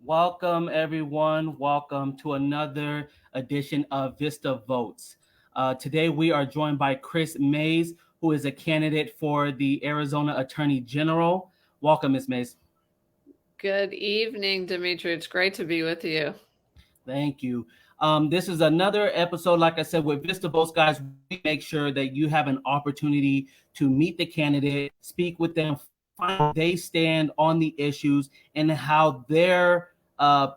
Welcome, everyone. Welcome to another edition of Vista Votes. Today, we are joined by Kris Mayes, who is a candidate for the Arizona Attorney General. Welcome, Ms. Mayes. Good evening, Dimitri. It's great to be with you. Thank you. This is another episode, like I said, with Vista Votes, guys. We make sure that you have an opportunity to meet the candidate, speak with them, find where they stand on the issues, and how their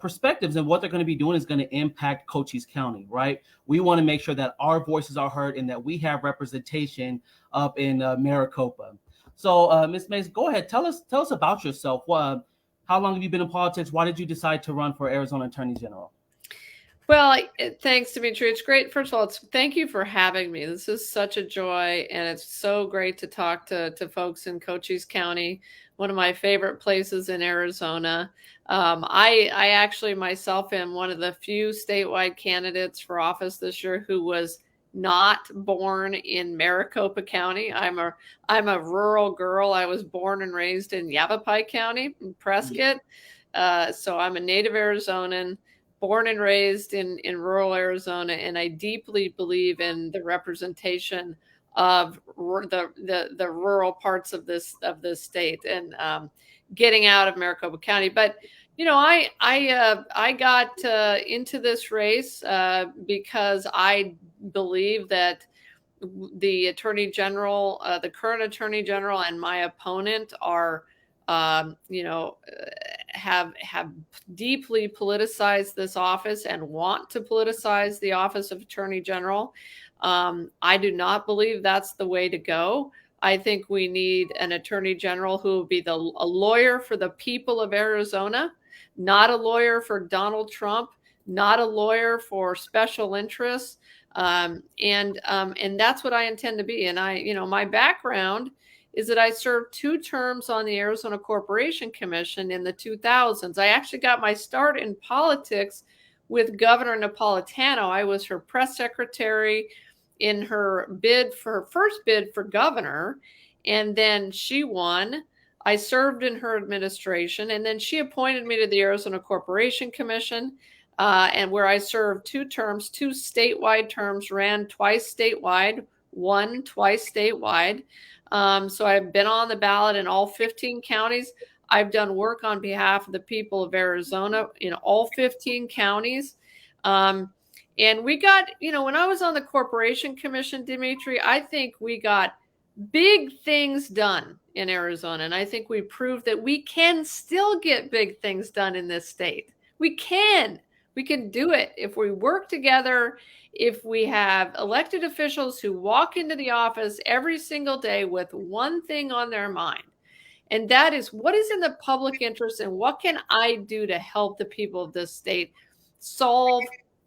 perspectives and what they're going to be doing is going to impact Cochise County, right? We want to make sure that our voices are heard and that we have representation up in Maricopa. So, Ms. Mayes, go ahead. Tell us about yourself. How long have you been in politics? Why did you decide to run for Arizona Attorney General? Well, thanks, Dimitri. It's great. First of all, thank you for having me. This is such a joy, and it's so great to talk to folks in Cochise County, one of my favorite places in Arizona. I actually myself am one of the few statewide candidates for office this year who was not born in Maricopa County. I'm a rural girl. I was born and raised in Yavapai County in Prescott. So I'm a native Arizonan, born and raised in rural Arizona, and I deeply believe in the representation of the rural parts of this state and getting out of Maricopa County. But I got into this race because I believe that the Attorney General, the current Attorney General, and my opponent are have deeply politicized this office and want to politicize the office of Attorney General. I do not believe that's the way to go. I think we need an Attorney General who will be a lawyer for the people of Arizona, not a lawyer for Donald Trump, not a lawyer for special interests. And that's what I intend to be. And my background is that I served 2 terms on the Arizona Corporation Commission in the 2000s. I actually got my start in politics with Governor Napolitano. I was her press secretary in her first bid for governor, and then she won. I served in her administration, and then she appointed me to the Arizona Corporation Commission, and where I served 2 terms, 2 statewide terms, ran twice statewide, won twice statewide. So I've been on the ballot in all 15 counties. I've done work on behalf of the people of Arizona in all 15 counties. And we got, when I was on the Corporation Commission, Dimitri, I think we got big things done in Arizona. And I think we proved that we can still get big things done in this state. We can do it if we work together, if we have elected officials who walk into the office every single day with one thing on their mind. And that is, what is in the public interest and what can I do to help the people of this state solve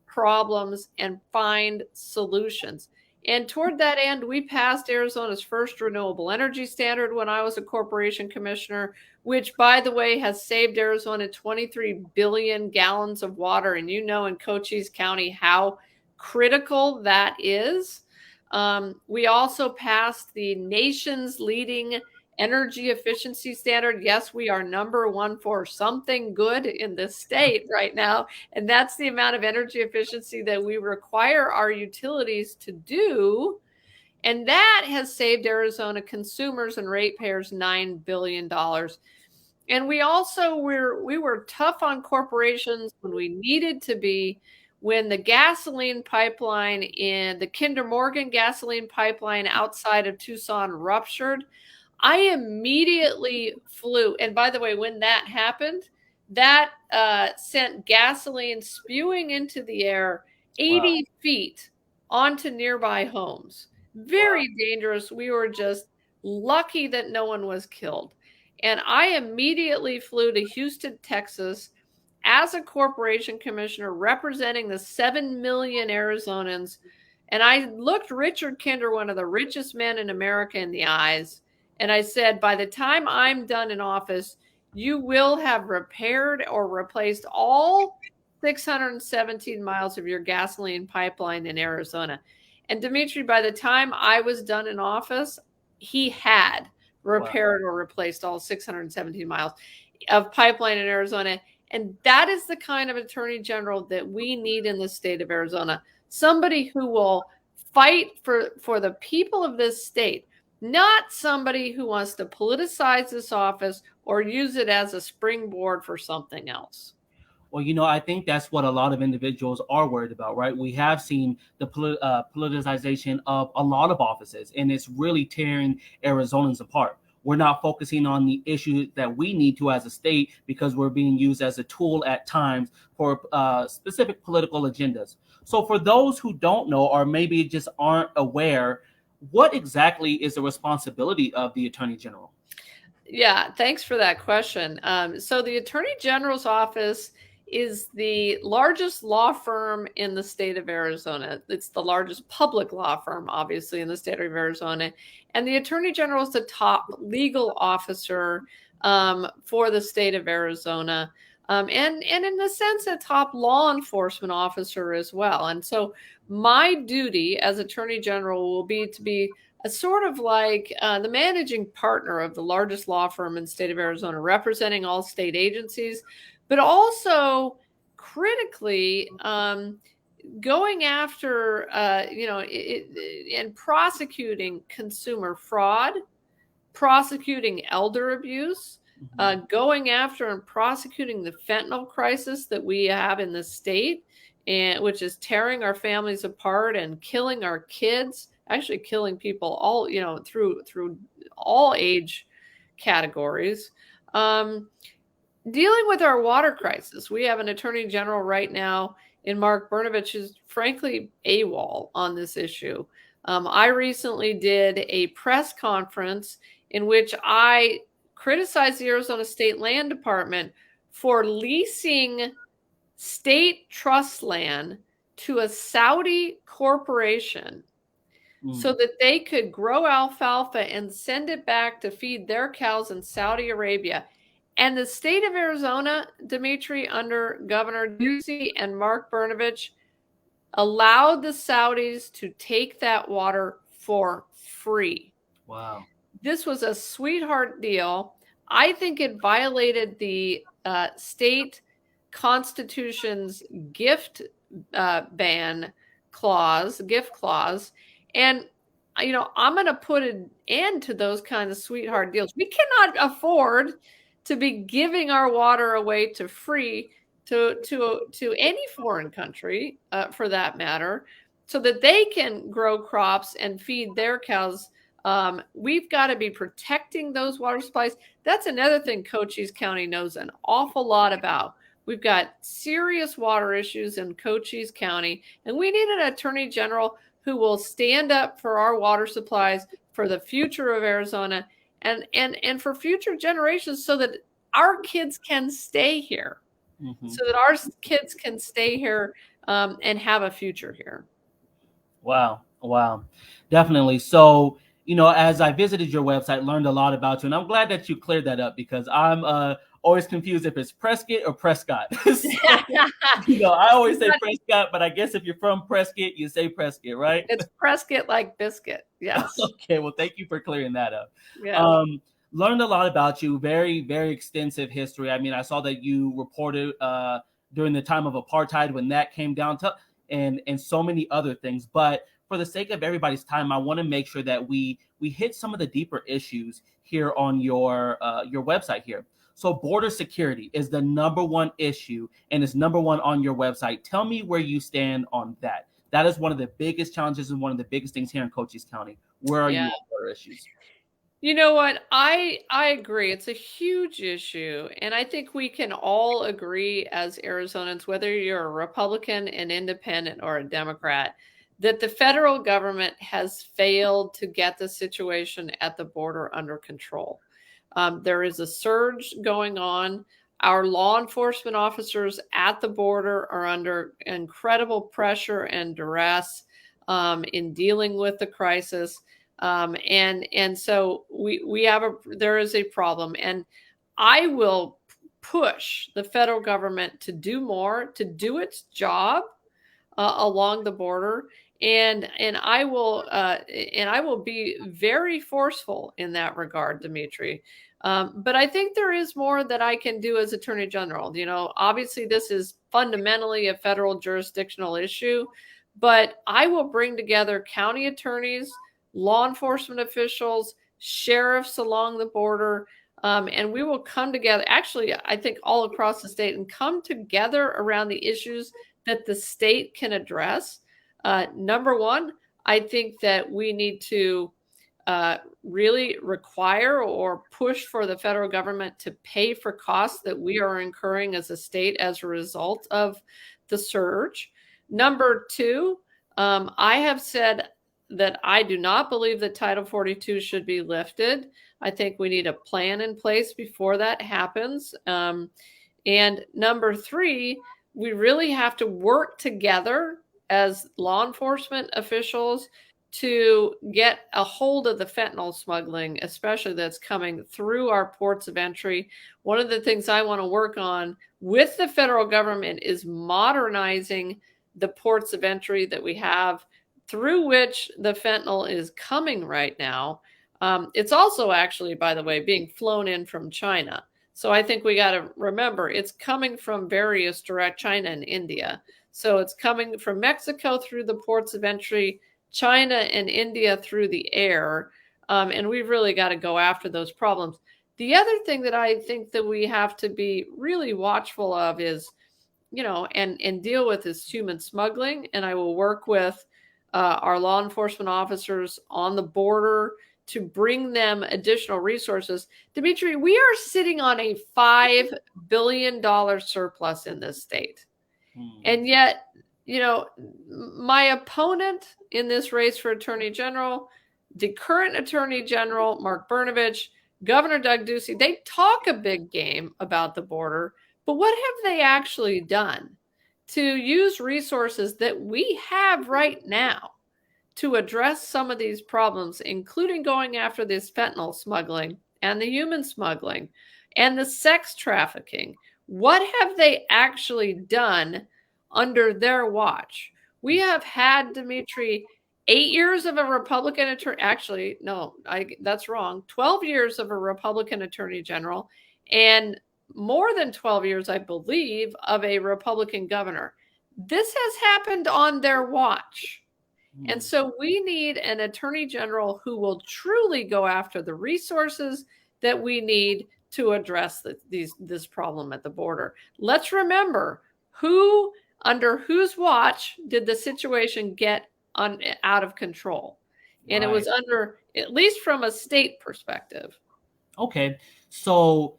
problems and find solutions? And toward that end, we passed Arizona's first renewable energy standard when I was a corporation commissioner, which, by the way, has saved Arizona 23 billion gallons of water. And in Cochise County how critical that is. We also passed the nation's leading energy efficiency standard. Yes, we are number 1 for something good in this state right now. And that's the amount of energy efficiency that we require our utilities to do. And that has saved Arizona consumers and ratepayers $9 billion. And we also were tough on corporations when we needed to be. When the gasoline pipeline in the Kinder Morgan gasoline pipeline outside of Tucson ruptured, I immediately flew. And by the way, when that happened, that sent gasoline spewing into the air 80 feet onto nearby homes. Very dangerous. We were just lucky that no one was killed. And I immediately flew to Houston, Texas, as a corporation commissioner representing the 7 million Arizonans. And I looked Richard Kinder, one of the richest men in America, in the eyes. And I said, by the time I'm done in office, you will have repaired or replaced all 617 miles of your gasoline pipeline in Arizona. And Dimitri, by the time I was done in office, he had repaired or replaced all 617 miles of pipeline in Arizona. And that is the kind of attorney general that we need in the state of Arizona. Somebody who will fight for the people of this state, not somebody who wants to politicize this office or use it as a springboard for something else. Well, I think that's what a lot of individuals are worried about, right? We have seen the politicization of a lot of offices, and it's really tearing Arizonans apart. We're not focusing on the issues that we need to as a state because we're being used as a tool at times for specific political agendas. So for those who don't know, or maybe just aren't aware, what exactly is the responsibility of the Attorney General? Yeah, thanks for that question. So the Attorney General's office is the largest law firm in the state of Arizona. It's the largest public law firm, obviously, in the state of Arizona. And the Attorney General is the top legal officer for the state of Arizona. And in the sense, a top law enforcement officer as well. And so my duty as Attorney General will be to be a sort of like the managing partner of the largest law firm in the state of Arizona, representing all state agencies, but also critically going after, and prosecuting consumer fraud, prosecuting elder abuse, going after and prosecuting the fentanyl crisis that we have in the state, and which is tearing our families apart and killing our kids, actually killing people all, through all age categories. Dealing with our water crisis. We have an attorney general right now in Mark Brnovich who's frankly AWOL on this issue. I recently did a press conference in which I criticized the Arizona State Land Department for leasing state trust land to a Saudi corporation so that they could grow alfalfa and send it back to feed their cows in Saudi Arabia. And the state of Arizona, Dimitri, under Governor Ducey and Mark Brnovich, allowed the Saudis to take that water for free. Wow. This was a sweetheart deal. I think it violated the state constitution's gift clause. And, I'm going to put an end to those kinds of sweetheart deals. We cannot afford to be giving our water away to free to any foreign country, for that matter, so that they can grow crops and feed their cows. We've got to be protecting those water supplies. That's another thing Cochise County knows an awful lot about. We've got serious water issues in Cochise County, and we need an attorney general who will stand up for our water supplies, for the future of Arizona, and for future generations, so that our kids can stay here, so that our kids can stay here and have a future here. Wow. Definitely. So, as I visited your website, learned a lot about you, and I'm glad that you cleared that up because I'm always confused if it's Prescott or Prescott. So, I always say Prescott, but I guess if you're from Prescott, you say Prescott, right? It's Prescott like biscuit. Yes. Okay. Well, thank you for clearing that up. Yeah. Learned a lot about you. Very, very extensive history. I mean, I saw that you reported during the time of apartheid when that came down to, and so many other things. But for the sake of everybody's time, I want to make sure that we hit some of the deeper issues here on your website here. So border security is the number one issue, and it's number one on your website. Tell me where you stand on that. That is one of the biggest challenges and one of the biggest things here in Cochise County. Where are you on border issues? You know what? I agree. It's a huge issue. And I think we can all agree as Arizonans, whether you're a Republican, an independent, or a Democrat, that the federal government has failed to get the situation at the border under control. There is a surge going on. Our law enforcement officers at the border are under incredible pressure and duress in dealing with the crisis. And so there is a problem, and I will push the federal government to do more, to do its job along the border, and I will be very forceful in that regard, Dimitri. But I think there is more that I can do as Attorney General. Obviously, this is fundamentally a federal jurisdictional issue, but I will bring together county attorneys, law enforcement officials, sheriffs along the border, and we will come together, actually, I think all across the state, and come together around the issues that the state can address. Number one, I think that we need to really require or push for the federal government to pay for costs that we are incurring as a state as a result of the surge. Number two, I have said that I do not believe that Title 42 should be lifted. I think we need a plan in place before that happens. And number three, we really have to work together as law enforcement officials to get a hold of the fentanyl smuggling, especially that's coming through our ports of entry. One of the things I want to work on with the federal government is modernizing the ports of entry that we have through which the fentanyl is coming right now. It's also actually, by the way, being flown in from China. So I think we got to remember it's coming from various direct China and India. So it's coming from Mexico through the ports of entry, China and India through the air. And we've really got to go after those problems. The other thing that I think that we have to be really watchful of is, and deal with is human smuggling. And I will work with our law enforcement officers on the border to bring them additional resources. Dimitri, we are sitting on a $5 billion surplus in this state. And yet, my opponent in this race for Attorney General, the current Attorney General, Mark Brnovich, Governor Doug Ducey, they talk a big game about the border, but what have they actually done to use resources that we have right now to address some of these problems, including going after this fentanyl smuggling and the human smuggling and the sex trafficking? What have they actually done under their watch? We have had, Dimitri, 8 years of a Republican attorney. Actually, no, that's wrong. 12 years of a Republican Attorney General and more than 12 years, I believe, of a Republican governor. This has happened on their watch. And so we need an Attorney General who will truly go after the resources that we need to address this problem at the border. Let's remember under whose watch did the situation get out of control? And It was under, at least from a state perspective. Okay. So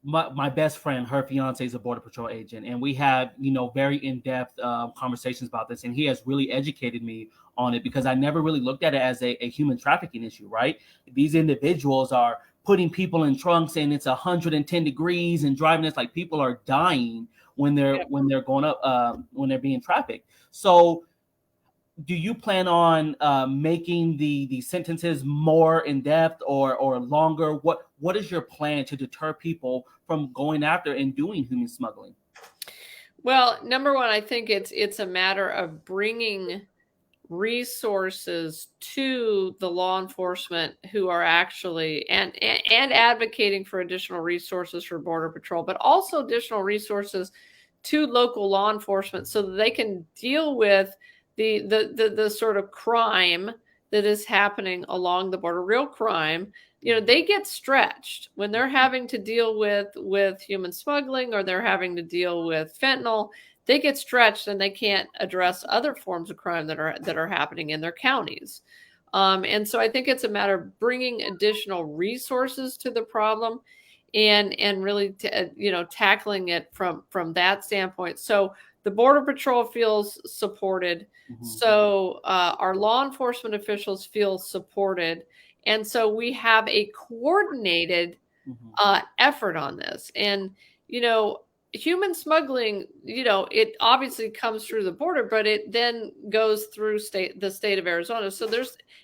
my best friend, her fiance is a Border Patrol agent, and we have, very in-depth conversations about this. And he has really educated me on it because I never really looked at it as a human trafficking issue, right? These individuals are putting people in trunks and it's 110 degrees and driving. It's like people are dying when they're going up, when they're being trafficked. So do you plan on making the sentences more in depth or longer? What is your plan to deter people from going after and doing human smuggling? Well, number one, I think it's a matter of bringing resources to the law enforcement who are actually and advocating for additional resources for Border Patrol, but also additional resources to local law enforcement so that they can deal with the sort of crime that is happening along the border, real crime. They get stretched when they're having to deal with human smuggling or they're having to deal with fentanyl. They get stretched and they can't address other forms of crime that are happening in their counties. And so I think it's a matter of bringing additional resources to the problem and really tackling it from that standpoint. So the Border Patrol feels supported. Mm-hmm. So our law enforcement officials feel supported. And so we have a coordinated effort on this. And, human smuggling, it obviously comes through the border, but it then goes through the state of Arizona. So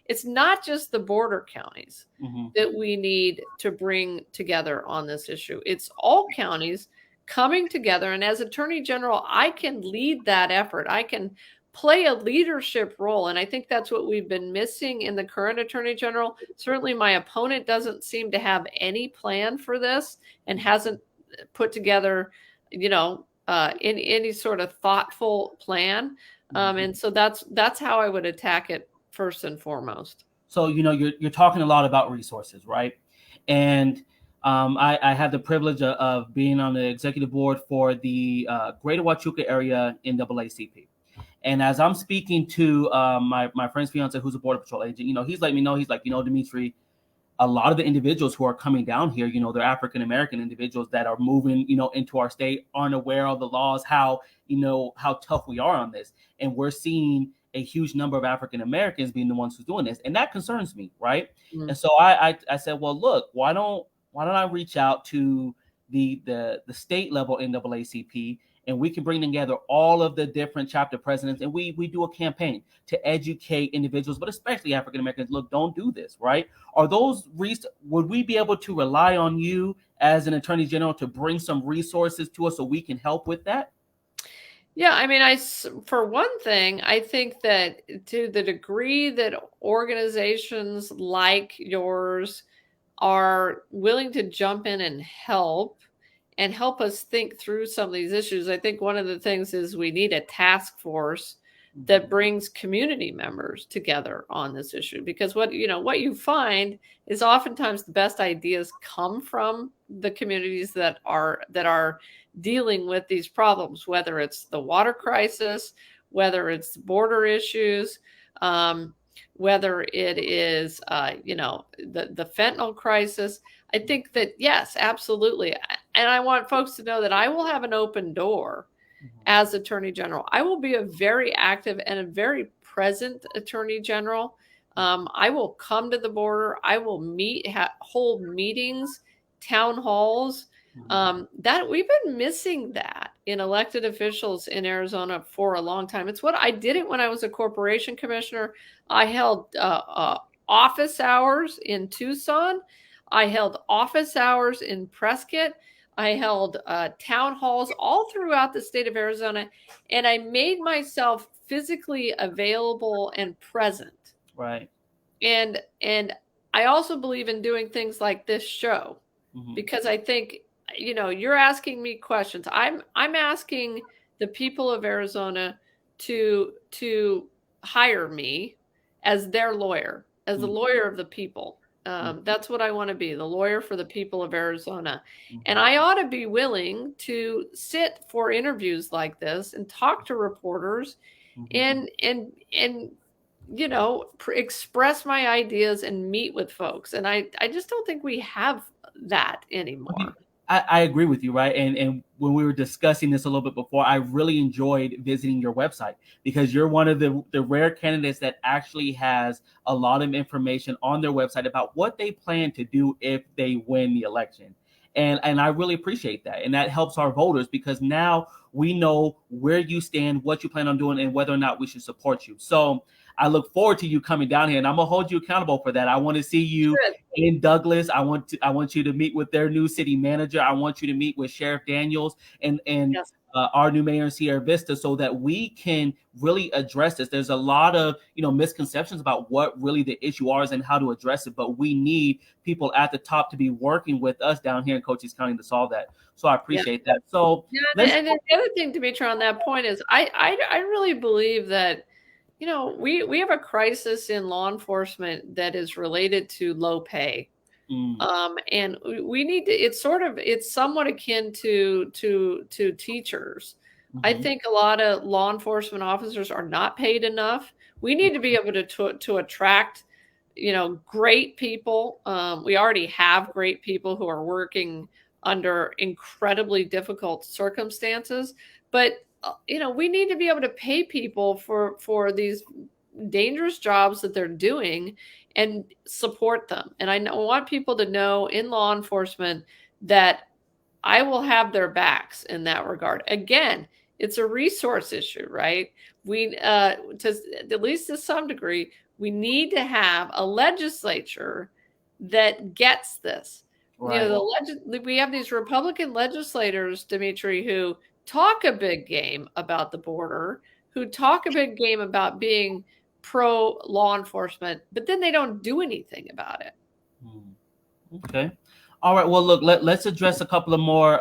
it's not just the border counties that we need to bring together on this issue. It's all counties coming together. And as Attorney General, I can lead that effort. I can play a leadership role. And I think that's what we've been missing in the current Attorney General. Certainly my opponent doesn't seem to have any plan for this and hasn't put together in any sort of thoughtful plan. And so that's how I would attack it first and foremost. So, you're talking a lot about resources, right? And I had the privilege of being on the executive board for the Greater Huachuca Area NAACP. And as I'm speaking to my friend's fiance, who's a Border Patrol agent, he's letting me know, he's like, Dimitri, a lot of the individuals who are coming down here, they're African-American individuals that are moving, into our state, aren't aware of the laws, how tough we are on this. And we're seeing a huge number of African-Americans being the ones who's doing this. And that concerns me, right? Mm-hmm. And so I said, well, look, why don't I reach out to the state level NAACP, and we can bring together all of the different chapter presidents, and we do a campaign to educate individuals, but especially African Americans. Look, don't do this, right? Would we be able to rely on you as an Attorney General to bring some resources to us so we can help with that? Yeah, I mean, for one thing, I think that to the degree that organizations like yours are willing to jump in and help us think through some of these issues, I think one of the things is we need a task force that brings community members together on this issue. Because what you find is oftentimes the best ideas come from the communities that are dealing with these problems, whether it's the water crisis, whether it's border issues, whether it is, the fentanyl crisis. I think that, yes, absolutely. And I want folks to know that I will have an open door as Attorney General. I will be a very active and a very present Attorney General. I will come to the border. I will hold meetings, town halls. That we've been missing that in elected officials in Arizona for a long time. It's what I did it when I was a corporation commissioner. I held office hours in Tucson. I held office hours in Prescott. I held town halls all throughout the state of Arizona, and I made myself physically available and present. Right. And I also believe in doing things like this show, because I think, you're asking me questions. I'm asking the people of Arizona to hire me as their lawyer, as the lawyer of the people. That's what I want to be, the lawyer for the people of Arizona. And I ought to be willing to sit for interviews like this and talk to reporters and express my ideas and meet with folks. And I just don't think we have that anymore. I agree with you, right? And when we were discussing this a little bit before, I really enjoyed visiting your website, because you're one of the rare candidates that actually has a lot of information on their website about what they plan to do if they win the election. And I really appreciate that. And that helps our voters, because now we know where you stand, what you plan on doing, and whether or not we should support you. So I look forward to you coming down here, and I'm gonna hold you accountable for that. I want to see you in Douglas. I want you to meet with their new city manager. I want you to meet with Sheriff Daniels and yes, our new mayor in Sierra Vista, so that we can really address this. There's a lot of misconceptions about what really the issue is and how to address it, but we need people at the top to be working with us down here in Cochise County to solve that. So I appreciate that. So and the other thing, Dimitri, on that point is I really believe that we have a crisis in law enforcement that is related to low pay. And we need to, it's somewhat akin to teachers. I think a lot of law enforcement officers are not paid enough. We need to be able to attract, great people. We already have great people who are working under incredibly difficult circumstances, but we need to be able to pay people for these dangerous jobs that they're doing and support them. And I want people to know in law enforcement that I will have their backs in that regard. Again, it's a resource issue, right? We, at least to some degree, we need to have a legislature that gets this. Right. You know, we have these Republican legislators, Dimitri, who talk a big game about the border, who talk a big game about being pro law enforcement, but then they don't do anything about it. Okay. All right. Well, look, let's address a couple of more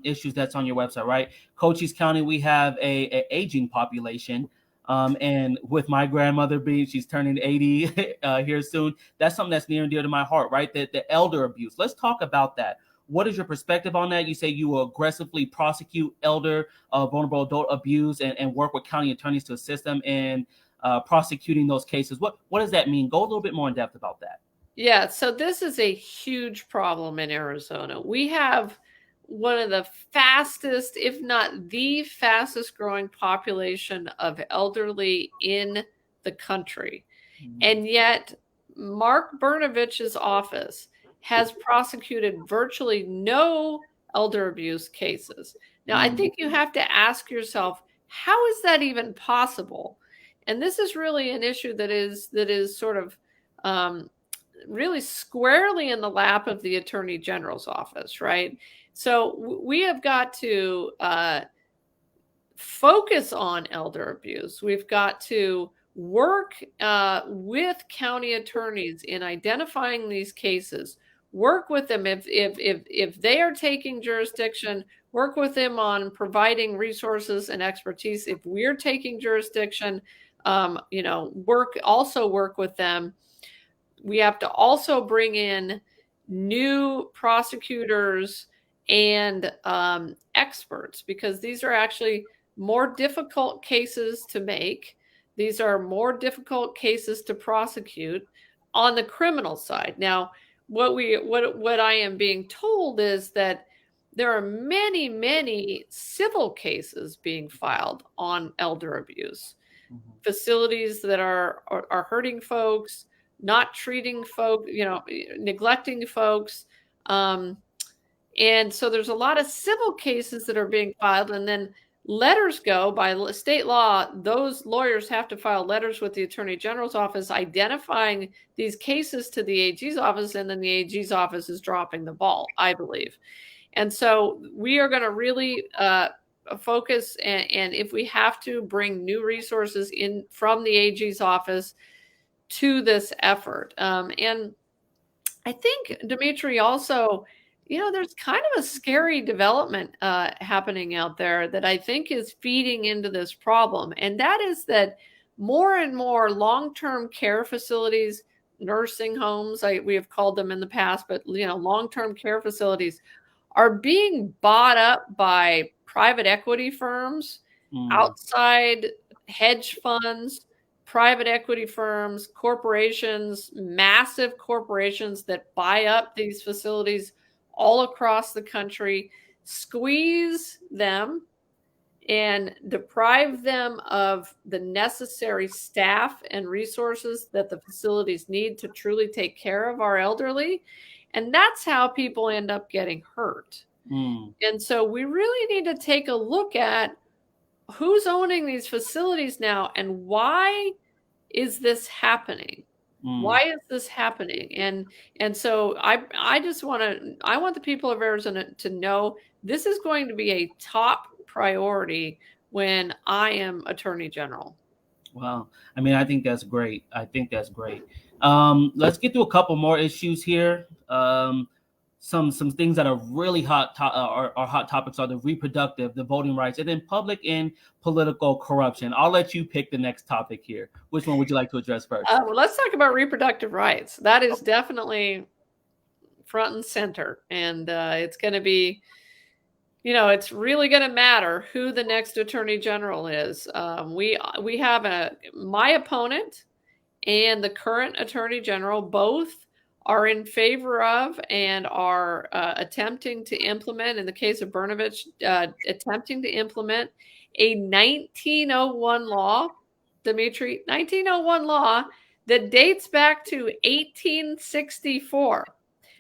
issues that's on your website, right? Cochise County, we have a aging population. And with my grandmother being, she's turning 80 here soon. That's something that's near and dear to my heart, right? The elder abuse. Let's talk about that. What is your perspective on that? You say you will aggressively prosecute elder vulnerable adult abuse and work with county attorneys to assist them in prosecuting those cases. What does that mean? Go a little bit more in depth about that. Yeah, so this is a huge problem in Arizona. We have one of the fastest, if not the fastest growing population of elderly in the country. And yet Mark Brnovich's office has prosecuted virtually no elder abuse cases. Now, I think you have to ask yourself, how is that even possible? And this is really an issue that is sort of really squarely in the lap of the Attorney General's office, right? So we have got to focus on elder abuse. We've got to work with county attorneys in identifying these cases. Work with them if they are taking jurisdiction. Work with them on providing resources and expertise. If we're taking jurisdiction, work with them. We have to also bring in new prosecutors and experts, because these are actually more difficult cases to make. These are more difficult cases to prosecute on the criminal side. Now, what I am being told is that there are many, many civil cases being filed on elder abuse. Facilities that are hurting folks, not treating folks, neglecting folks. And so there's a lot of civil cases that are being filed, and then letters go by state law. Those lawyers have to file letters with the Attorney General's office identifying these cases to the AG's office, and then the AG's office is dropping the ball, I believe. And so we are going to really focus, and if we have to, bring new resources in from the AG's office to this effort. And I think, Dimitri, also, there's kind of a scary development happening out there that I think is feeding into this problem. And that is that more and more long-term care facilities, nursing homes, we have called them in the past, but long-term care facilities are being bought up by private equity firms, outside hedge funds, private equity firms, corporations, massive corporations that buy up these facilities all across the country, squeeze them and deprive them of the necessary staff and resources that the facilities need to truly take care of our elderly. And that's how people end up getting hurt. And so we really need to take a look at who's owning these facilities now, and why is this happening? Why is this happening? And so I want the people of Arizona to know this is going to be a top priority when I am Attorney General. Wow. I mean, I think that's great. Let's get to a couple more issues here. Some things that are really hot topics are the reproductive, the voting rights, and then public and political corruption. I'll let you pick the next topic here. Which one would you like to address first? Well, let's talk about reproductive rights. That is definitely front and center, and it's going to be, it's really going to matter who the next Attorney General is. We have my opponent and the current Attorney General both are in favor of and are attempting to implement, in the case of Brnovich, attempting to implement a 1901 law, Dimitri, 1901 law that dates back to 1864.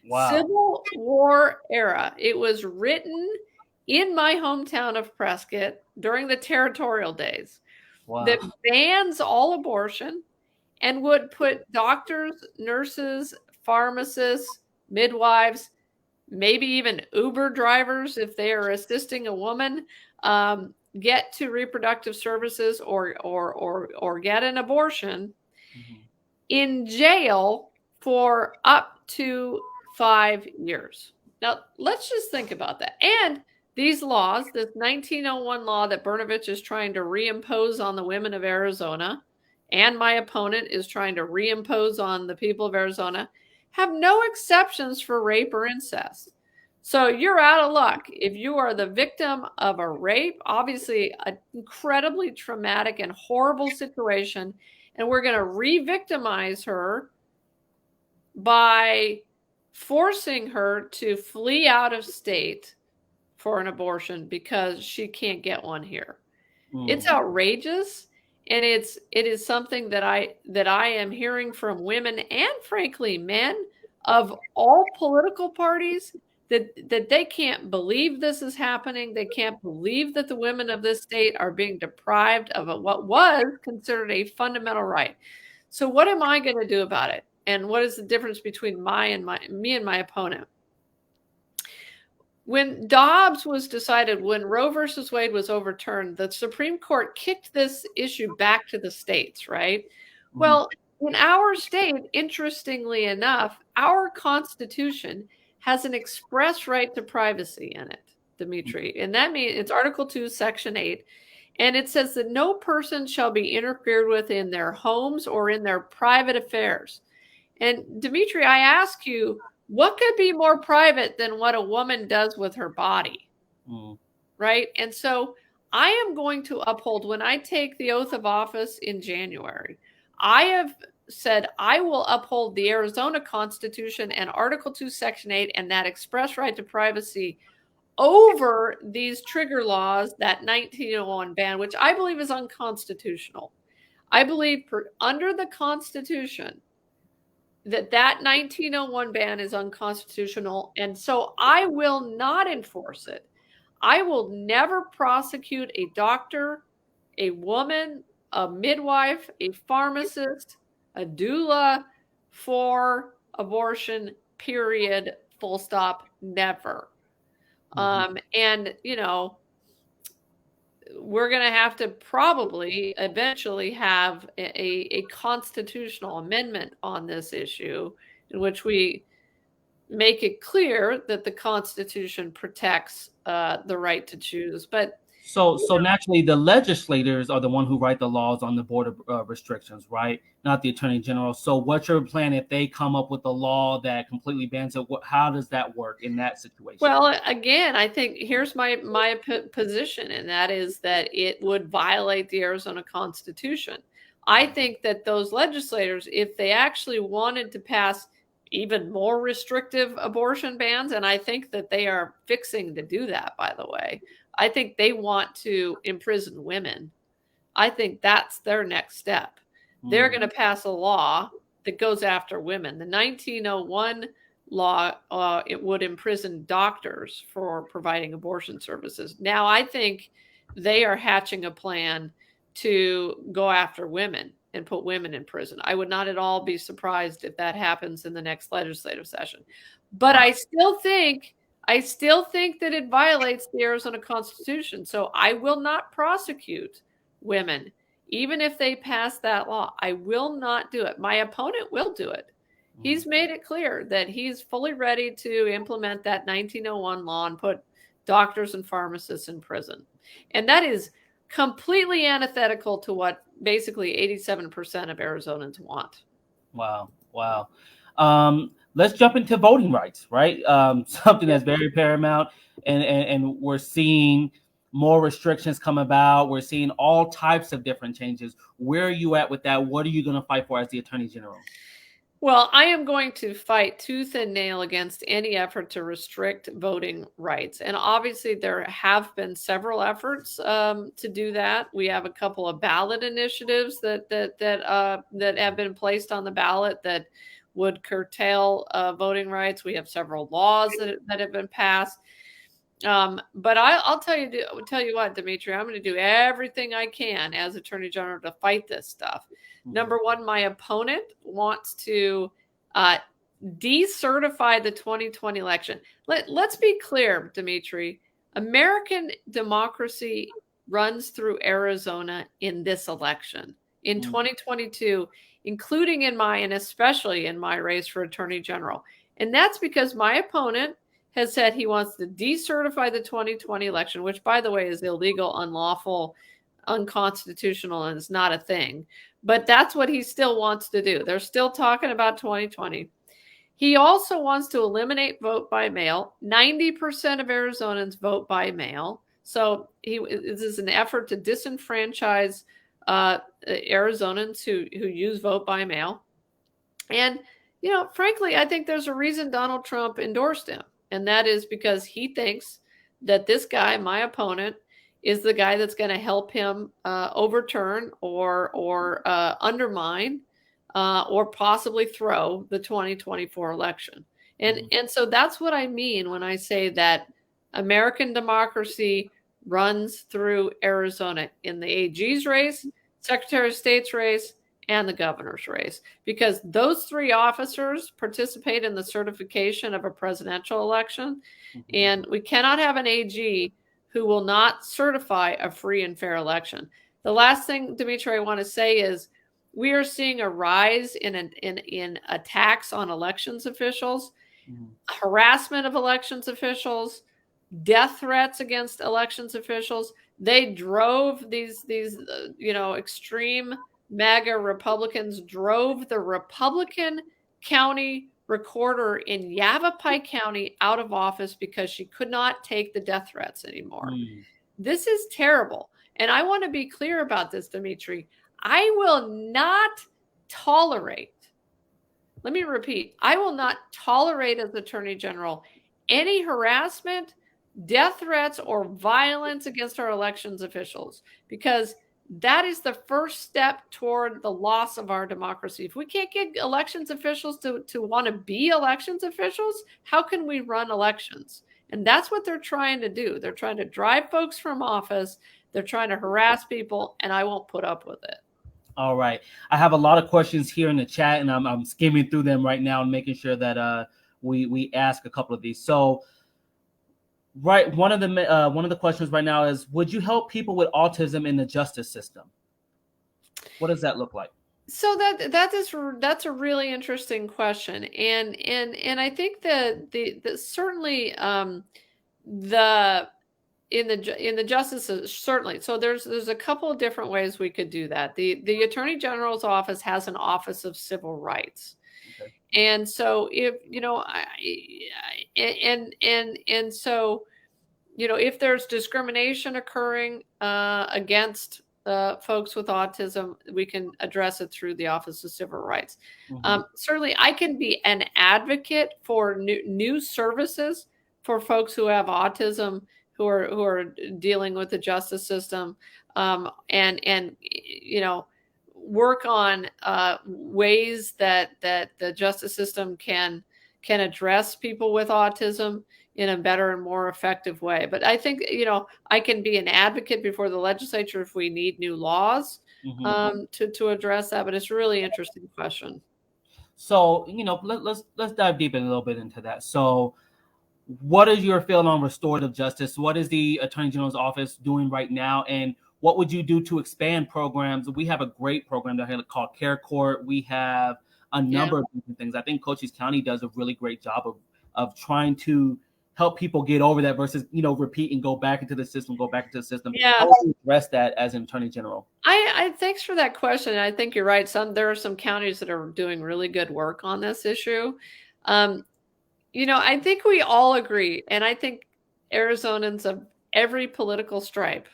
Wow. Civil War era. It was written in my hometown of Prescott during the territorial days Wow. that bans all abortion and would put doctors, nurses, pharmacists, midwives, maybe even Uber drivers, if they are assisting a woman get to reproductive services or get an abortion, Mhm. in jail for up to 5 years. Now, let's just think about that. And these laws, this 1901 law that Brnovich is trying to reimpose on the women of Arizona, and my opponent is trying to reimpose on the people of Arizona, have no exceptions for rape or incest. So you're out of luck. If you are the victim of a rape, obviously an incredibly traumatic and horrible situation, and we're going to re-victimize her by forcing her to flee out of state for an abortion because she can't get one here. It's outrageous, and it is something that I am hearing from women and frankly men of all political parties that they can't believe this is happening. They can't believe that the women of this state are being deprived of what was considered a fundamental right. So what am I going to do about it? And what is the difference between me and my opponent? When Dobbs was decided, when Roe versus Wade was overturned, the Supreme Court kicked this issue back to the states, right? Mhm. Well, in our state, interestingly enough, our Constitution has an express right to privacy in it, Dimitri. And that means it's Article 2, Section 8. And it says that no person shall be interfered with in their homes or in their private affairs. And Dimitri, I ask you, what could be more private than what a woman does with her body? Right? And so I am going to uphold, when I take the oath of office in January, I have said I will uphold the Arizona Constitution and Article 2, Section 8, and that express right to privacy over these trigger laws, that 1901 ban, which I believe is unconstitutional. I believe under the Constitution, that 1901 ban is unconstitutional, and so I will not enforce it. I will never prosecute a doctor, a woman, a midwife, a pharmacist, a doula for abortion, period, full stop, never. And, we're going to have to probably eventually have a constitutional amendment on this issue in which we make it clear that the Constitution protects the right to choose. But So naturally, the legislators are the one who write the laws on the border restrictions, right? Not the attorney general. So what's your plan if they come up with a law that completely bans it? How does that work in that situation? Well, again, I think here's my position, and that is that it would violate the Arizona Constitution. I think that those legislators, if they actually wanted to pass even more restrictive abortion bans, and I think that they are fixing to do that, by the way. I think they want to imprison women. I think that's their next step. They're going to pass a law that goes after women. The 1901 law, it would imprison doctors for providing abortion services. Now, I think they are hatching a plan to go after women and put women in prison. I would not at all be surprised if that happens in the next legislative session. But I still think that it violates the Arizona Constitution. So I will not prosecute women, even if they pass that law. I will not do it. My opponent will do it. He's made it clear that he's fully ready to implement that 1901 law and put doctors and pharmacists in prison. And that is completely antithetical to what basically 87% of Arizonans want. Wow. Let's jump into voting rights, right? Something that's very paramount, and we're seeing more restrictions come about. We're seeing all types of different changes. Where are you at with that? What are you going to fight for as the Attorney General? Well, I am going to fight tooth and nail against any effort to restrict voting rights. And obviously, there have been several efforts to do that. We have a couple of ballot initiatives that have been placed on the ballot that would curtail voting rights. We have several laws that have been passed. But I'll tell you what, Dimitri, I'm going to do everything I can as Attorney General to fight this stuff. Number one, my opponent wants to decertify the 2020 election. Let's be clear, Dimitri. American democracy runs through Arizona in this election in 2022, including in my and especially in my race for Attorney General. And that's because my opponent has said he wants to decertify the 2020 election, which, by the way, is illegal, unlawful, unconstitutional, and is not a thing. But that's what he still wants to do. They're still talking about 2020. He also wants to eliminate vote by mail. 90% of Arizonans vote by mail. So this is an effort to disenfranchise Arizonans who use vote by mail. And, frankly, I think there's a reason Donald Trump endorsed him. And that is because he thinks that this guy, my opponent, is the guy that's going to help him overturn or undermine or possibly throw the 2024 election. And so that's what I mean when I say that American democracy runs through Arizona in the AG's race, Secretary of State's race, and the governor's race, because those three officers participate in the certification of a presidential election. And we cannot have an AG who will not certify a free and fair election. The last thing, Dimitri, I want to say is we are seeing a rise in attacks on elections officials, harassment of elections officials, death threats against elections officials. They drove these extreme MAGA Republicans drove the Republican county recorder in Yavapai County out of office because she could not take the death threats anymore. This is terrible. And I want to be clear about this, Dimitri. I will not tolerate, let me repeat, I will not tolerate as Attorney General any harassment, death threats, or violence against our elections officials, because that is the first step toward the loss of our democracy. If we can't get elections officials to want to be elections officials, how can we run elections? And that's what they're trying to do. They're trying to drive folks from office. They're trying to harass people, and I won't put up with it. All right. I have a lot of questions here in the chat, and I'm skimming through them right now and making sure that we ask a couple of these. So, right, one of the questions right now is: would you help people with autism in the justice system? What does that look like? So that's a really interesting question, and I think that the certainly in the justices, certainly. So there's a couple of different ways we could do that. The Attorney General's office has an Office of Civil Rights. Okay. And so if if there's discrimination occurring against folks with autism, we can address it through the Office of Civil Rights. Certainly, I can be an advocate for new services for folks who have autism, who are dealing with the justice system, and work on ways that the justice system can address people with autism in a better and more effective way. But I think, I can be an advocate before the legislature if we need new laws to address that. But it's a really interesting question. So, let's dive deep in a little bit into that. So, what is your feeling on restorative justice? What is the Attorney General's office doing right now? And what would you do to expand programs? We have a great program that called Care Court. We have a number of different things. I think Cochise County does a really great job of trying to help people get over that versus, repeat and go back into the system. Yeah. How would you address that as an Attorney General? I thanks for that question. I think you're right. There are some counties that are doing really good work on this issue. I think we all agree, and I think Arizonans of every political stripe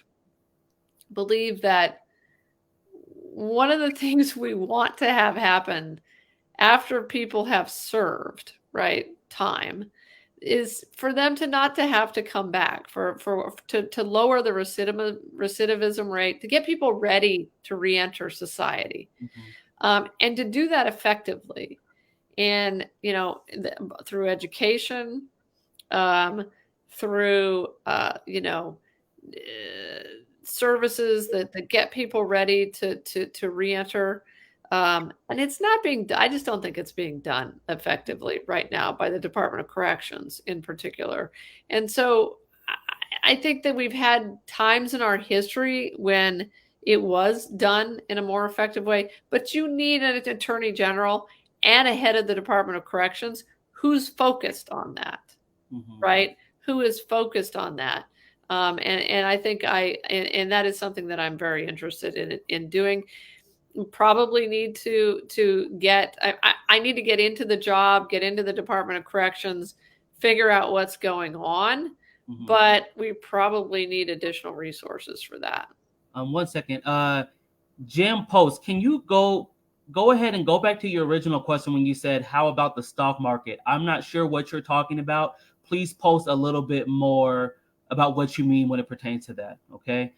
believe that one of the things we want to have happen after people have served, time, is for them not to have to come back, to lower the recidivism rate, to get people ready to reenter society, and to do that effectively. And, through education, through, services that get people ready to reenter. And it's not being, I just don't think it's being done effectively right now by the Department of Corrections in particular. And so I think that we've had times in our history when it was done in a more effective way, but you need an attorney general and a head of the Department of Corrections who's focused on that, right? Who is focused on that. And I think and that is something that I'm very interested in doing. Probably need to get, I need to get into the job, get into the Department of Corrections, figure out what's going on, but we probably need additional resources for that. 1 second. Jim Post, can you go ahead and go back to your original question when you said, how about the stock market? I'm not sure what you're talking about. Please post a little bit more about what you mean when it pertains to that. Okay.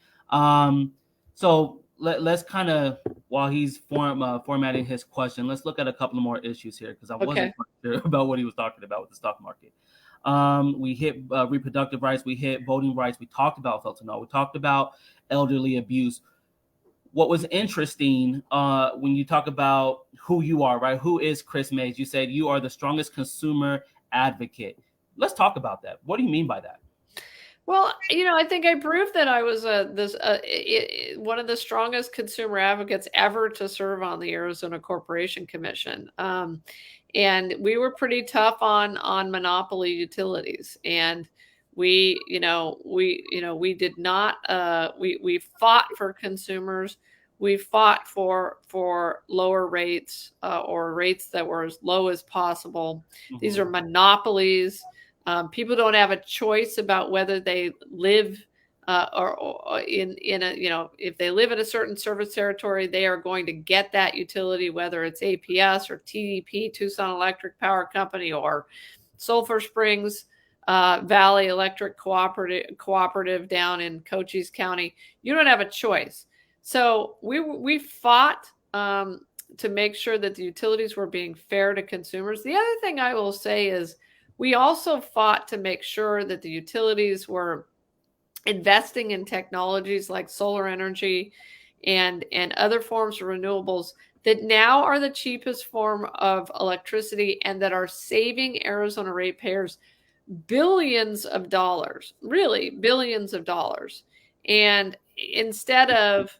So let's kind of, while he's formatting his question, let's look at a couple of more issues here, because I wasn't quite sure about what he was talking about with the stock market. We hit reproductive rights, we hit voting rights, we talked about fentanyl, we talked about elderly abuse. What was interesting when you talk about who you are, right? Who is Kris Mayes? You said you are the strongest consumer advocate. Let's talk about that. What do you mean by that? Well, I think I proved that I was one of the strongest consumer advocates ever to serve on the Arizona Corporation Commission. And we were pretty tough on monopoly utilities. And we did not, we fought for consumers. We fought for lower rates or rates that were as low as possible. These are monopolies. People don't have a choice about whether they live or in a, if they live in a certain service territory, they are going to get that utility, whether it's APS or TDP, Tucson Electric Power Company, or Sulphur Springs Valley Electric Cooperative down in Cochise County. You don't have a choice. So we fought to make sure that the utilities were being fair to consumers. The other thing I will say is, we also fought to make sure that the utilities were investing in technologies like solar energy and other forms of renewables that now are the cheapest form of electricity and that are saving Arizona ratepayers billions of dollars, really billions of dollars. And instead of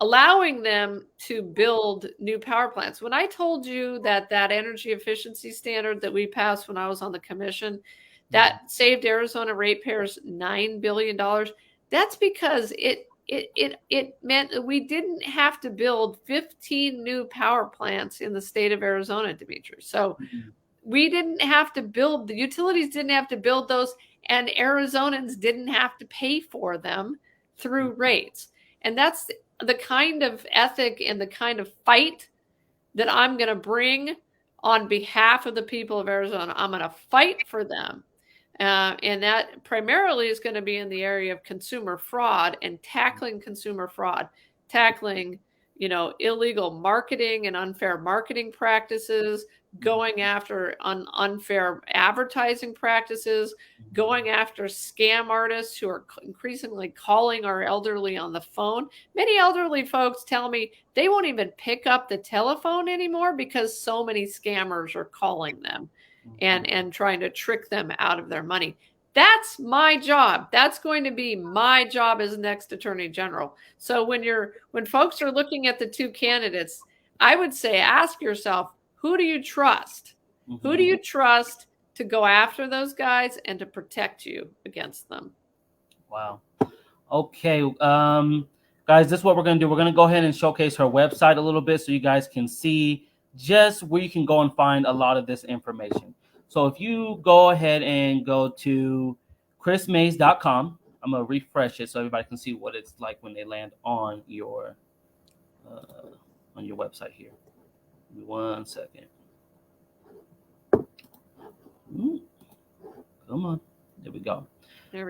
allowing them to build new power plants. When I told you that energy efficiency standard that we passed when I was on the commission, that saved Arizona ratepayers $9 billion, that's because it meant that we didn't have to build 15 new power plants in the state of Arizona, Dimitri. So we didn't have to build, the utilities didn't have to build those, and Arizonans didn't have to pay for them through rates. And that's the kind of ethic and the kind of fight that I'm going to bring on behalf of the people of Arizona. I'm going to fight for them. And that primarily is going to be in the area of consumer fraud and tackling consumer fraud, tackling, illegal marketing and unfair marketing practices, going after unfair advertising practices, going after scam artists who are increasingly calling our elderly on the phone. Many elderly folks tell me they won't even pick up the telephone anymore because so many scammers are calling them and trying to trick them out of their money. That's my job. That's going to be my job as next Attorney General. So when folks are looking at the two candidates, I would say, ask yourself, who do you trust? Who do you trust to go after those guys and to protect you against them? Wow. Okay. Guys, this is what we're going to do. We're going to go ahead and showcase her website a little bit so you guys can see just where you can go and find a lot of this information. So if you go ahead and go to krismayes.com, I'm going to refresh it so everybody can see what it's like when they land on your website here. Give me 1 second. Come on. There we go.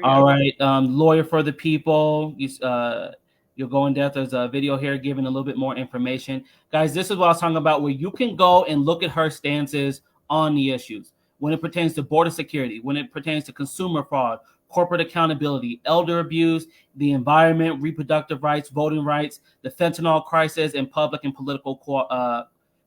All right. Lawyer for the people. You You'll go in depth. There's a video here giving a little bit more information. Guys, this is what I was talking about, where you can go and look at her stances on the issues when it pertains to border security, when it pertains to consumer fraud, corporate accountability, elder abuse, the environment, reproductive rights, voting rights, the fentanyl crisis, and public and political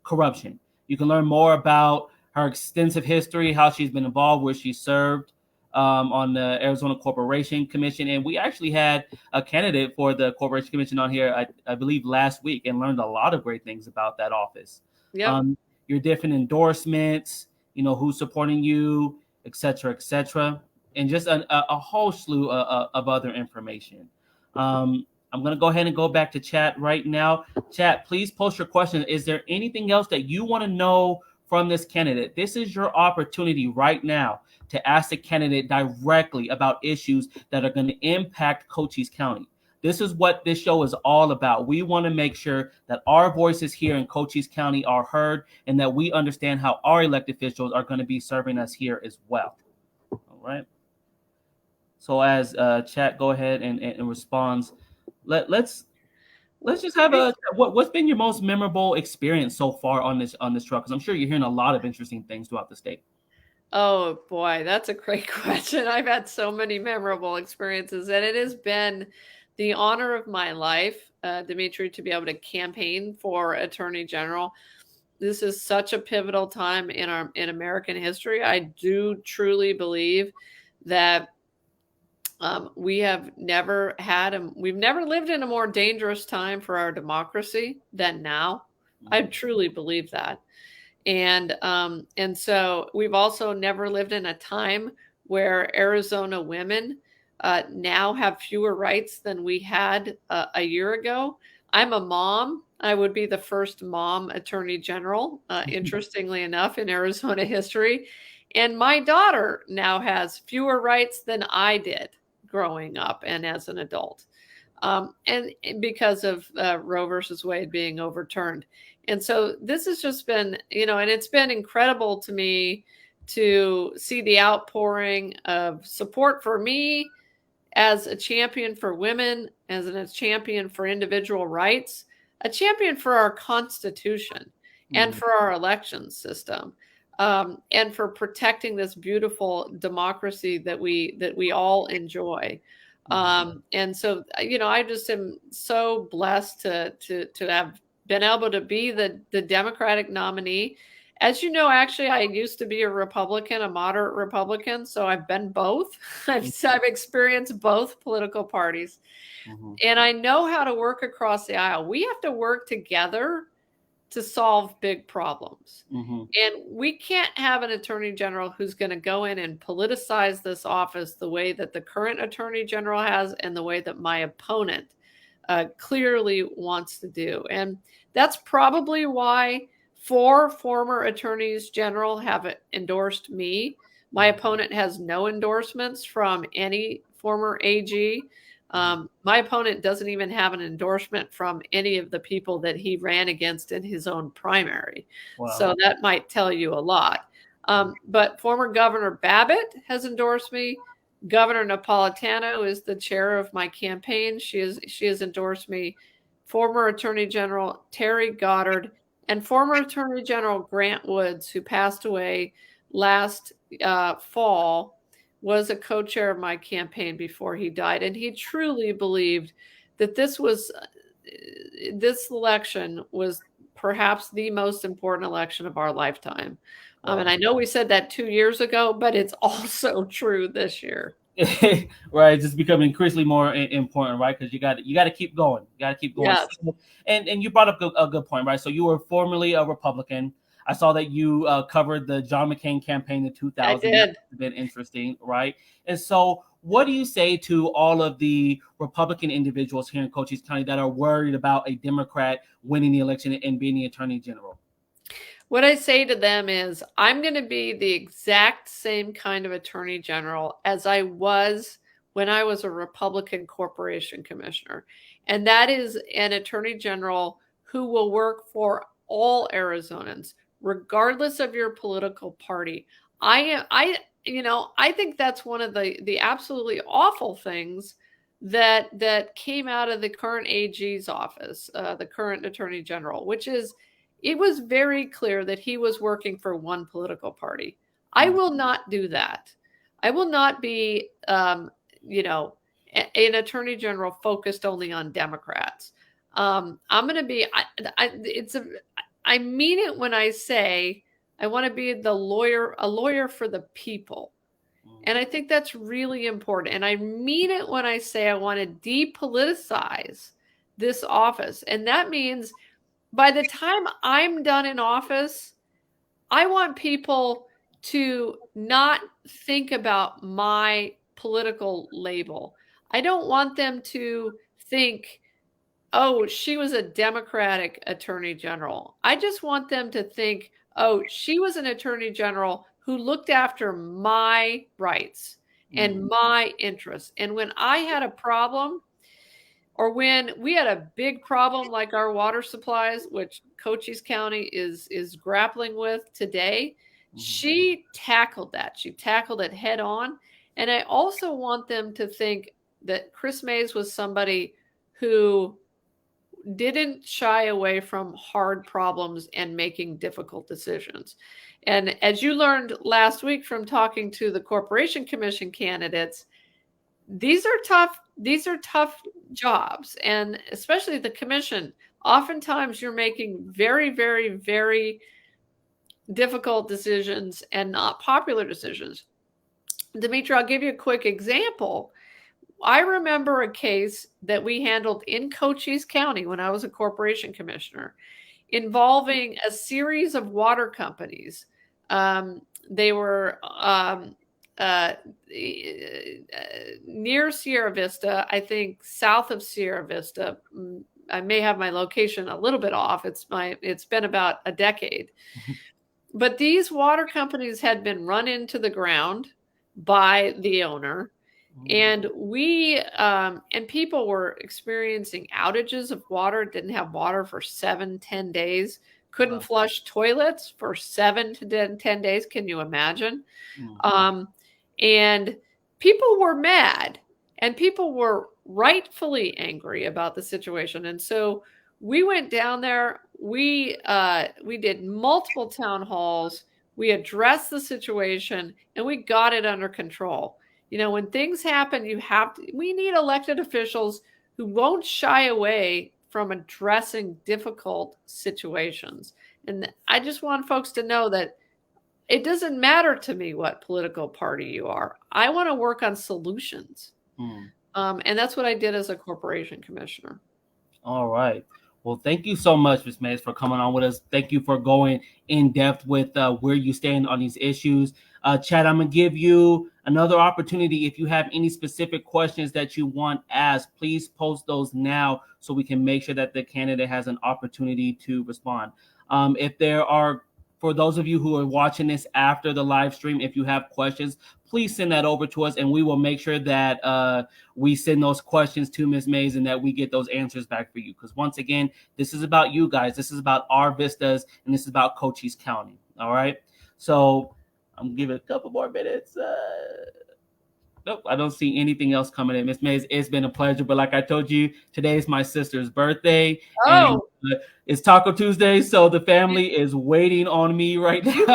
corruption. You can learn more about her extensive history, how she's been involved, where she served on the Arizona Corporation Commission. And we actually had a candidate for the Corporation Commission on here, I believe, last week, and learned a lot of great things about that office. Yep. Your different endorsements, who's supporting you, et cetera, and just a whole slew of other information. I'm going to go ahead and go back to chat right now. Chat, please post your question. Is there anything else that you want to know from this candidate? This is your opportunity right now to ask the candidate directly about issues that are going to impact Cochise County. This is what this show is all about. We want to make sure that our voices here in Cochise County are heard and that we understand how our elected officials are going to be serving us here as well. All right. So as chat go ahead and responds, let's just have what's been your most memorable experience so far on this truck? Because I'm sure you're hearing a lot of interesting things throughout the state. Oh boy, that's a great question. I've had so many memorable experiences, and it has been the honor of my life, Dimitri, to be able to campaign for Attorney General. This is such a pivotal time in American history. I do truly believe that we've never lived in a more dangerous time for our democracy than now. I truly believe that. And so we've also never lived in a time where Arizona women now have fewer rights than we had a year ago. I'm a mom. I would be the first mom attorney general, interestingly enough, in Arizona history. And my daughter now has fewer rights than I did growing up and as an adult. And because of Roe versus Wade being overturned. And so this has just been, and it's been incredible to me to see the outpouring of support for me as a champion for women, as a champion for individual rights, a champion for our Constitution and for our election system, and for protecting this beautiful democracy that we all enjoy. And so, I just am so blessed to have been able to be the Democratic nominee. As you know, actually, I used to be a Republican, a moderate Republican. So I've been both. I've experienced both political parties. And I know how to work across the aisle. We have to work together to solve big problems. And we can't have an attorney general who's going to go in and politicize this office the way that the current attorney general has and the way that my opponent clearly wants to do. And that's probably why 4 former attorneys general have endorsed me. My opponent has no endorsements from any former AG. My opponent doesn't even have an endorsement from any of the people that he ran against in his own primary. Wow. So that might tell you a lot. But former Governor Babbitt has endorsed me. Governor Napolitano is the chair of my campaign. She has endorsed me. Former Attorney General Terry Goddard and former Attorney General Grant Woods, who passed away last fall, was a co-chair of my campaign before he died. And he truly believed that this election was perhaps the most important election of our lifetime. And I know we said that 2 years ago, but it's also true this year. Right, it's just becoming increasingly more important, right? Because you got to keep going. You got to keep going. Yes. And you brought up a good point, right? So you were formerly a Republican. I saw that you covered the John McCain campaign in 2000. I did. It's been interesting, right? And so what do you say to all of the Republican individuals here in Cochise County that are worried about a Democrat winning the election and being the attorney general? What I say to them is, I'm going to be the exact same kind of attorney general as I was when I was a Republican corporation commissioner. And that is an attorney general who will work for all Arizonans, regardless of your political party. I think that's one of the absolutely awful things that came out of the current AG's office, the current Attorney General, which is, it was very clear that he was working for one political party. I will not do that. I will not be, you know, an Attorney General focused only on Democrats. I'm going to be. I mean it when I say I want to be a lawyer for the people. And I think that's really important. And I mean it when I say I want to depoliticize this office. And that means by the time I'm done in office, I want people to not think about my political label. I don't want them to think, oh, she was a Democratic Attorney General. I just want them to think, oh, she was an Attorney General who looked after my rights and my interests. And when I had a problem, or when we had a big problem like our water supplies, which Cochise County is grappling with today, she tackled that. She tackled it head on. And I also want them to think that Kris Mayes was somebody who didn't shy away from hard problems and making difficult decisions. And as you learned last week from talking to the Corporation Commission candidates, these are tough jobs. And especially the commission, oftentimes you're making very, very, very difficult decisions and not popular decisions. Dimitri, I'll give you a quick example. I remember a case that we handled in Cochise County when I was a corporation commissioner involving a series of water companies. They were near Sierra Vista, I think south of Sierra Vista. I may have my location a little bit off. It's been about a decade. But these water companies had been run into the ground by the owner. And and people were experiencing outages of water, didn't have water for 7-10 days, couldn't flush toilets for 7 to 10 days. Can you imagine? And people were mad, and people were rightfully angry about the situation. And so we went down there. We did multiple town halls. We addressed the situation, and we got it under control. You know, when things happen, we need elected officials who won't shy away from addressing difficult situations. And I just want folks to know that it doesn't matter to me what political party you are. I want to work on solutions. And that's what I did as a corporation commissioner. All right. Well, thank you so much, Ms. Mayes, for coming on with us. Thank you for going in depth with where you stand on these issues. Chad, I'm going to give you another opportunity. If you have any specific questions that you want asked, please post those now so we can make sure that the candidate has an opportunity to respond. If there are, for those of you who are watching this after the live stream, if you have questions, please send that over to us, and we will make sure that we send those questions to Ms. Mayes and that we get those answers back for you. Because once again, this is about you guys. This is about our vistas, and this is about Cochise County. All right. So I'm going to give it a couple more minutes. Nope, I don't see anything else coming in. Ms. Mayes, it's been a pleasure. But like I told you, today is my sister's birthday. And it's Taco Tuesday, so the family is waiting on me right now. You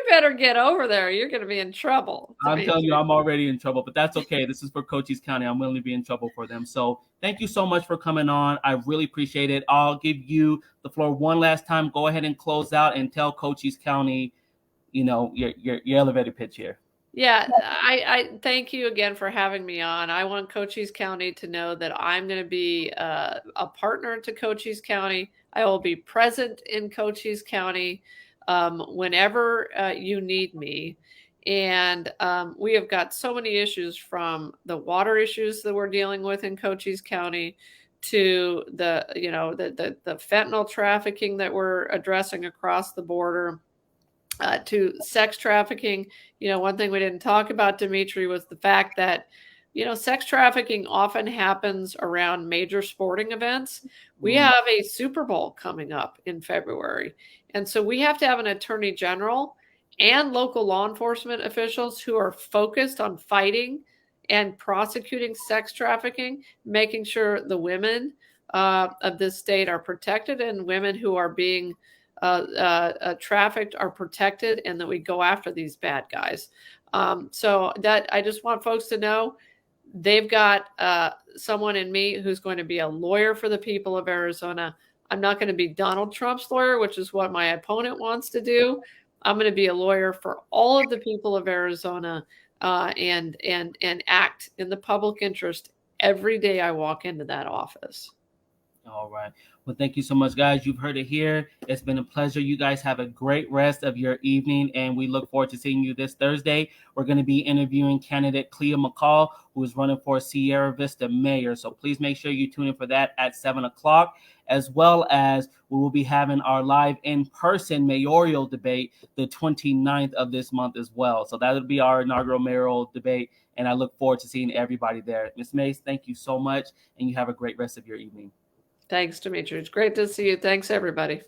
better get over there. You're going to be in trouble. I'm telling you, I'm already in trouble, but that's okay. This is for Cochise County. I'm willing to be in trouble for them. So thank you so much for coming on. I really appreciate it. I'll give you the floor one last time. Go ahead and close out and tell Cochise County, you know, your elevator pitch here. Yeah, I thank you again for having me on. I want Cochise County to know that I'm going to be a partner to Cochise County. I will be present in Cochise County whenever you need me. And we have got so many issues, from the water issues that we're dealing with in Cochise County to the fentanyl trafficking that we're addressing across the border. To sex trafficking. You know, one thing we didn't talk about, Dimitri, was the fact that, you know, sex trafficking often happens around major sporting events. We have a Super Bowl coming up in February. And so we have to have an attorney general and local law enforcement officials who are focused on fighting and prosecuting sex trafficking, making sure the women of this state are protected, and women who are being trafficked are protected, and that we go after these bad guys. So that I just want folks to know, they've got someone in me who's going to be a lawyer for the people of Arizona. I'm not going to be Donald Trump's lawyer, which is what my opponent wants to do. I'm going to be a lawyer for all of the people of Arizona, and act in the public interest every day I walk into that office. All right. Well, thank you so much, guys. You've heard it here. It's been a pleasure. You guys have a great rest of your evening, and we look forward to seeing you this Thursday. We're going to be interviewing candidate Clea McCall, who is running for Sierra Vista mayor. So please make sure you tune in for that at 7 o'clock, as well as we will be having our live in-person mayoral debate the 29th of this month as well. So that'll be our inaugural mayoral debate, and I look forward to seeing everybody there. Ms. Mayes, thank you so much, and you have a great rest of your evening. Thanks, Dimitri. It's great to see you. Thanks, everybody.